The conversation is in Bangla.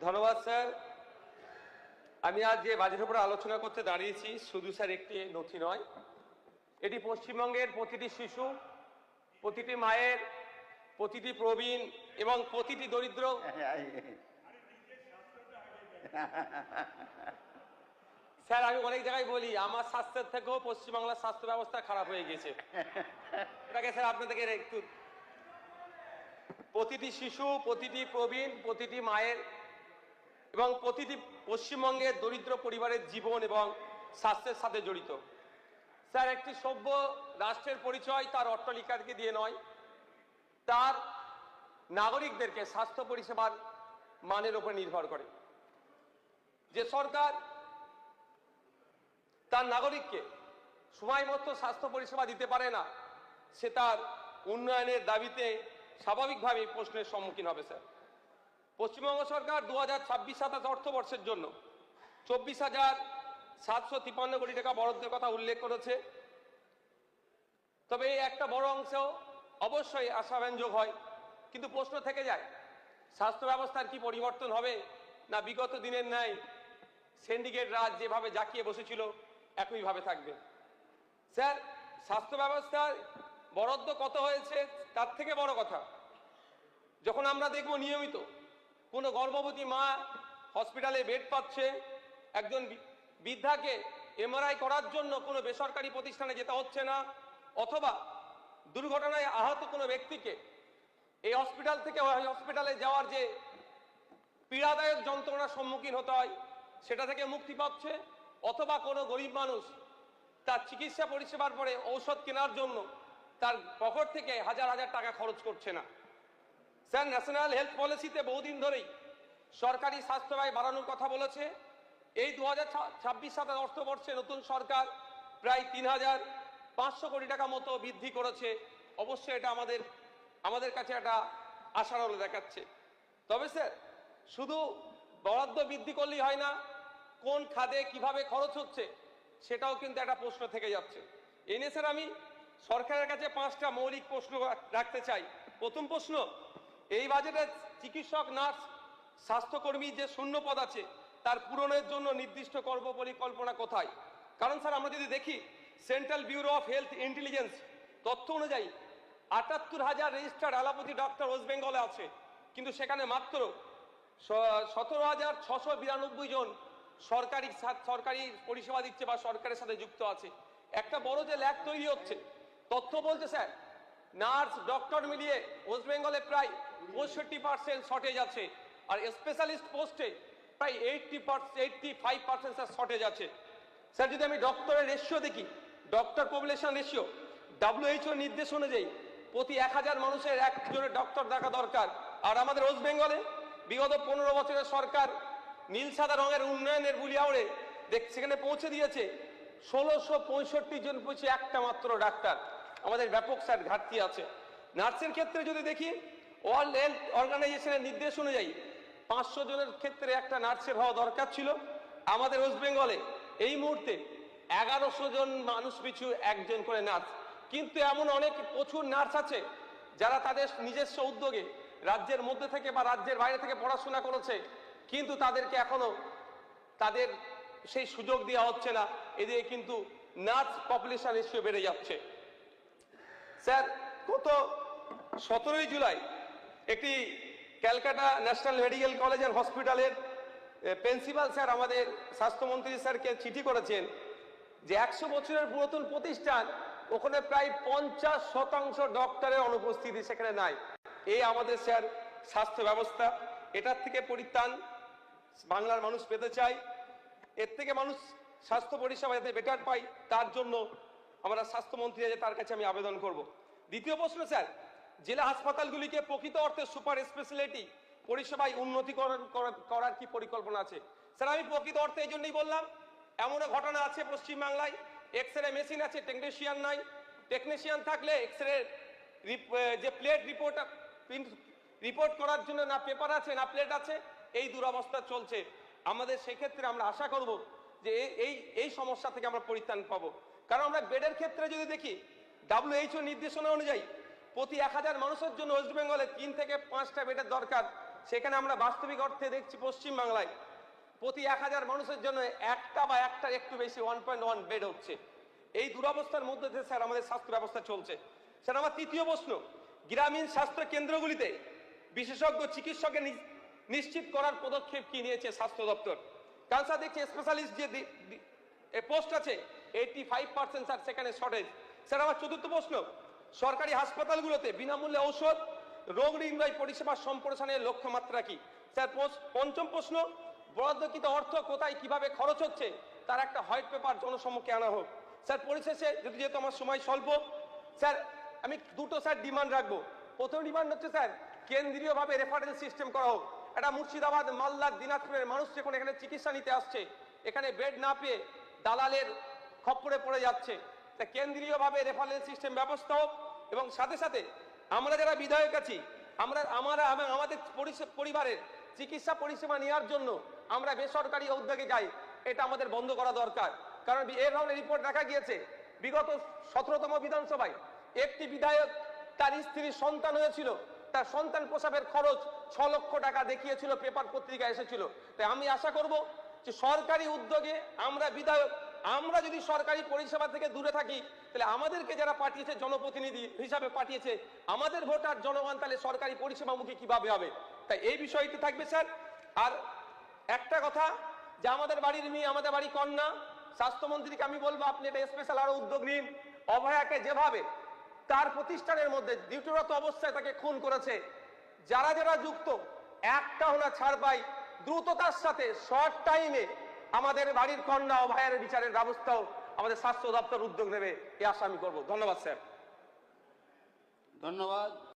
ধন্যবাদ স্যার। আমি আজ যে বাজেটের উপরে আলোচনা করতে দাঁড়িয়েছি শুধু স্যার একটি নথি নয়, এটি পশ্চিমবঙ্গের প্রতিটি শিশু, প্রতিটি মায়ের, প্রতিটি প্রবীণ এবং প্রতিটি দরিদ্র স্যার আমি অনেক জায়গায় বলি আমার স্বাস্থ্যের থেকেও পশ্চিমবাংলার স্বাস্থ্য ব্যবস্থা খারাপ হয়ে গেছে। এটাকে স্যার আপনাদেরকে একটু প্রতিটি শিশু, প্রতিটি প্রবীণ, প্রতিটি মায়ের এবং প্রতিটি পশ্চিমবঙ্গের দরিদ্র পরিবারের জীবন এবং স্বাস্থ্যের সাথে জড়িত। স্যার একটি সভ্য রাষ্ট্রের পরিচয় তার অট্টালিকাকে দিয়ে নয়, তার নাগরিকদেরকে স্বাস্থ্য পরিষেবার মানের উপর নির্ভর করে। যে সরকার তার নাগরিককে সময় মতো স্বাস্থ্য পরিষেবা দিতে পারে না, সে তার উন্নয়নের দাবিতে স্বাভাবিকভাবেই প্রশ্নের সম্মুখীন হবে। স্যার পশ্চিমবঙ্গ সরকার 2026-27 অর্থবর্ষের জন্য 24,753 কোটি টাকা বরাদ্দের কথা উল্লেখ করেছে। তবে এই একটা বড় অংশ অবশ্যই আশাব্যঞ্জক হয়, কিন্তু প্রশ্ন থেকে যায় স্বাস্থ্য ব্যবস্থার কি পরিবর্তন হবে, না বিগত দিনের ন্যায় সিন্ডিকেট রাজ যেভাবে জাঁকিয়ে বসেছিল একইভাবে থাকবে? স্যার স্বাস্থ্য ব্যবস্থার বরাদ্দ কত হয়েছে তার থেকে বড় কথা, যখন আমরা দেখব নিয়মিত কোনো গর্ভবতী মা হসপিটালে বেড পাচ্ছে, একজন বৃদ্ধাকে এমআরআই করার জন্য কোনো বেসরকারি প্রতিষ্ঠানে যেতে হচ্ছে না, অথবা দুর্ঘটনায় আহত কোনো ব্যক্তিকে এই হসপিটাল থেকে ওই হসপিটালে যাওয়ার যে পীড়াদায়ক যন্ত্রণার সম্মুখীন হতে হয় সেটা থেকে মুক্তি পাচ্ছে, অথবা কোনো গরিব মানুষ তার চিকিৎসা পরিষেবার পরে ঔষধ কেনার জন্য তার পকেট থেকে হাজার হাজার টাকা খরচ করছে না। স্যার ন্যাশনাল হেলথ পলিসিতে বহুদিন ধরেই সরকারি স্বাস্থ্য ব্যয় বাড়ানোর কথা বলেছে। এই 2026-27 অর্থবর্ষে নতুন সরকার প্রায় 3,500 কোটি টাকা মতো বৃদ্ধি করেছে। অবশ্যই এটা আমাদের কাছে একটা আশার আলো দেখাচ্ছে। তবে স্যার শুধু বরাদ্দ বৃদ্ধি করলেই হয় না, কোন খাতে কিভাবে খরচ হচ্ছে সেটাও কিন্তু একটা প্রশ্ন থেকে যাচ্ছে। এই নিয়ে স্যার আমি সরকারের কাছে 5টা মৌলিক প্রশ্ন রাখতে চাই। প্রথম প্রশ্ন, এই বাজেটে চিকিৎসক, নার্স, স্বাস্থ্যকর্মী যে শূন্য পদ আছে তার পূরণের জন্য নির্দিষ্ট কর্মপরিকল্পনা কোথায়? কারণ স্যার আমরা যদি দেখি central bureau of health intelligence তথ্য অনুযায়ী 78,000 রেজিস্টার্ড অ্যালোপ্যাথি ডক্টর ওয়েস্ট বেঙ্গলে আছে, কিন্তু সেখানে মাত্র 17,692 জন সরকারি পরিষেবা দিচ্ছে বা সরকারের সাথে যুক্ত আছে। একটা বড় যে ল্যাগ তৈরি হচ্ছে, তথ্য বলছে স্যার নার্স ডক্টর মিলিয়ে ওয়েস্ট বেঙ্গলে প্রায় 65% শর্টেজ আছে, আর স্পেশালিস্ট পোস্টে প্রায় 85% স্যার শর্টেজ আছে। স্যার যদি আমি ডক্টরের রেশিও দেখি, ডক্টর পপুলেশন রেশিও WHO নির্দেশ অনুযায়ী প্রতি 1000 মানুষের একজনের ডক্টর দেখা দরকার, আর আমাদের ওয়েস্ট বেঙ্গলে বিগত 15 বছরের সরকার নীল সাদা রঙের উন্নয়নের বুলি আওড়ে সেখানে পৌঁছে দিয়েছে 1665 জন পৌঁছে একটা মাত্র ডাক্তার। আমাদের ব্যাপক স্যার ঘাটতি আছে। নার্সের ক্ষেত্রে যদি দেখি ওয়ার্ল্ড হেলথ অর্গানাইজেশনের নির্দেশ অনুযায়ী 500 জনের ক্ষেত্রে একটা নার্সের হওয়া দরকার ছিল। আমাদের ওয়েস্ট বেঙ্গলে এই মুহূর্তে 1100 জন মানুষ পিছু একজন করে নার্স, কিন্তু এমন অনেক প্রচুর নার্স আছে যারা তাদের নিজস্ব উদ্যোগে রাজ্যের মধ্যে থেকে বা রাজ্যের বাইরে থেকে পড়াশোনা করেছে, কিন্তু তাদেরকে এখনো তাদের সেই সুযোগ দেওয়া হচ্ছে না। এদিকে কিন্তু নার্স পপুলেশন রেশিও বেড়ে যাচ্ছে। স্যার গত 17 জুলাই একটি Calcutta national medical college and হসপিটালের প্রিন্সিপাল স্যার আমাদের স্বাস্থ্যমন্ত্রী স্যারকে চিঠি করেছেন যে 100 বছরের পুরাতন প্রতিষ্ঠান, ওখানে প্রায় 50% ডক্টরের অনুপস্থিতি সেখানে নাই। এই আমাদের স্যার স্বাস্থ্য ব্যবস্থা, এটার থেকে পরিত্রাণ বাংলার মানুষ পেতে চায়। এর থেকে মানুষ স্বাস্থ্য পরিষেবা যাতে বেটার পায় তার জন্য আমরা স্বাস্থ্যমন্ত্রী তার কাছে আমি আবেদন করব। দ্বিতীয় প্রশ্ন স্যার, জেলা হাসপাতালগুলিকে প্রকৃত অর্থে সুপার স্পেশালিটি পরিষেবায় উন্নতি করার কি পরিকল্পনা আছে? স্যার আমি প্রকৃত অর্থে এই জন্যই বললাম, এমন ঘটনা আছে পশ্চিমবাংলায় এক্সরে মেশিন আছে, টেকনিশিয়ান নাই। টেকনিশিয়ান থাকলে এক্সরে যে প্লেট রিপোর্ট করার জন্য না পেপার আছে না প্লেট আছে, এই দুরবস্থা চলছে। আমাদের সেক্ষেত্রে আমরা আশা করব যে এই সমস্যা থেকে আমরা পরিত্রাণ পাবো। কারণ আমরা বেডের ক্ষেত্রে যদি দেখি WHO নির্দেশনা অনুযায়ী প্রতি 1000 মানুষের জন্য ওয়েস্ট বেঙ্গলে 3 থেকে 5টা বেডের দরকার, সেখানে আমরা বাস্তবিক অর্থে দেখছি পশ্চিম বাংলায় প্রতি 1000 মানুষের জন্য একটা বা একটার একটু বেশি 1.1 বেড হচ্ছে। এই দুরবস্থার মধ্যে দিয়ে স্যার আমাদের স্বাস্থ্য ব্যবস্থা চলছে। স্যার আমার তৃতীয় প্রশ্ন, গ্রামীণ স্বাস্থ্য কেন্দ্রগুলিতে বিশেষজ্ঞ চিকিৎসকের নিশ্চিত করার পদক্ষেপ কি নিয়েছে স্বাস্থ্য দপ্তর? কারণ স্যার দেখছি স্পেশালিস্ট যে পোস্ট আছে 85% স্যার সেখানে শর্টেজ। স্যার আমার চতুর্থ প্রশ্ন, সরকারি হাসপাতালগুলোতে বিনামূল্যে ঔষধ, রোগ নির্ণয় পরিষেবা সম্প্রসারণের লক্ষ্যমাত্রা কি? স্যার পঞ্চম প্রশ্ন, বরাদ্দকৃত অর্থ কোথায় কিভাবে খরচ হচ্ছে তার একটা হোয়াইট পেপার জনসম্মুখে আনা হোক। স্যার পরিশেষে, যেহেতু আমার সময় স্বল্প, স্যার আমি দুটো স্যার ডিমান্ড রাখবো। প্রথম ডিমান্ড হচ্ছে স্যার কেন্দ্রীয়ভাবে রেফারেল সিস্টেম করা হোক। এটা মুর্শিদাবাদ, মালদা, দিনাজপুরের মানুষ যখন এখানে চিকিৎসা নিতে আসছে, এখানে বেড না পেয়ে দালালের খপ্পরে পড়ে যাচ্ছে, তা কেন্দ্রীয়ভাবে রেফারেল সিস্টেম ব্যবস্থা হোক। এবং সাথে সাথে আমরা যারা বিধায়ক আছি, আমাদের পরিবারের চিকিৎসা পরিষেবা নেওয়ার জন্য আমরা বেসরকারি উদ্যোগে যাই, এটা আমাদের বন্ধ করা দরকার। কারণ এই ধরনের রিপোর্ট দেখা গিয়েছে বিগত 17তম বিধানসভায় একটি বিধায়ক তার স্ত্রীর সন্তান হয়েছিল, তার সন্তান প্রসবের খরচ 6 লক্ষ টাকা দেখিয়েছিল, পেপার পত্রিকা এসেছিল। তাই আমি আশা করব যে সরকারি উদ্যোগে আমরা বিধায়ক, আমরা যদি সরকারি পরিষেবা থেকে দূরে থাকি, তাহলে আমাদেরকে যারা পাঠিয়েছে জনপ্রতিনিধি হিসাবে পাঠিয়েছে, আমাদের ভোটার জনগণ তাহলে সরকারি পরিষেবামুখী কিভাবে হবে? তাই এই বিষয়টি থাকবে স্যার। আর একটা কথা, যে আমাদের বাড়ির মেয়ে, আমাদের বাড়ি কন্যা, স্বাস্থ্যমন্ত্রীকে আমি বলবো আপনি এটা স্পেশাল আরো উদ্যোগ নিন। অভয়াকে যেভাবে তার প্রতিষ্ঠানের মধ্যে ডিউটিরত অবস্থায় তাকে খুন করেছে, যারা যারা যুক্ত একটা হলো ছাড় পাই, দ্রুততার সাথে শর্ট টাইমে আমাদের বাড়ির কন্যা অভয়ের বিচারের ব্যবস্থাও আমাদের স্বাস্থ্য দপ্তর উদ্যোগ নেবে, এই আশা আমি করবো। ধন্যবাদ স্যার। ধন্যবাদ।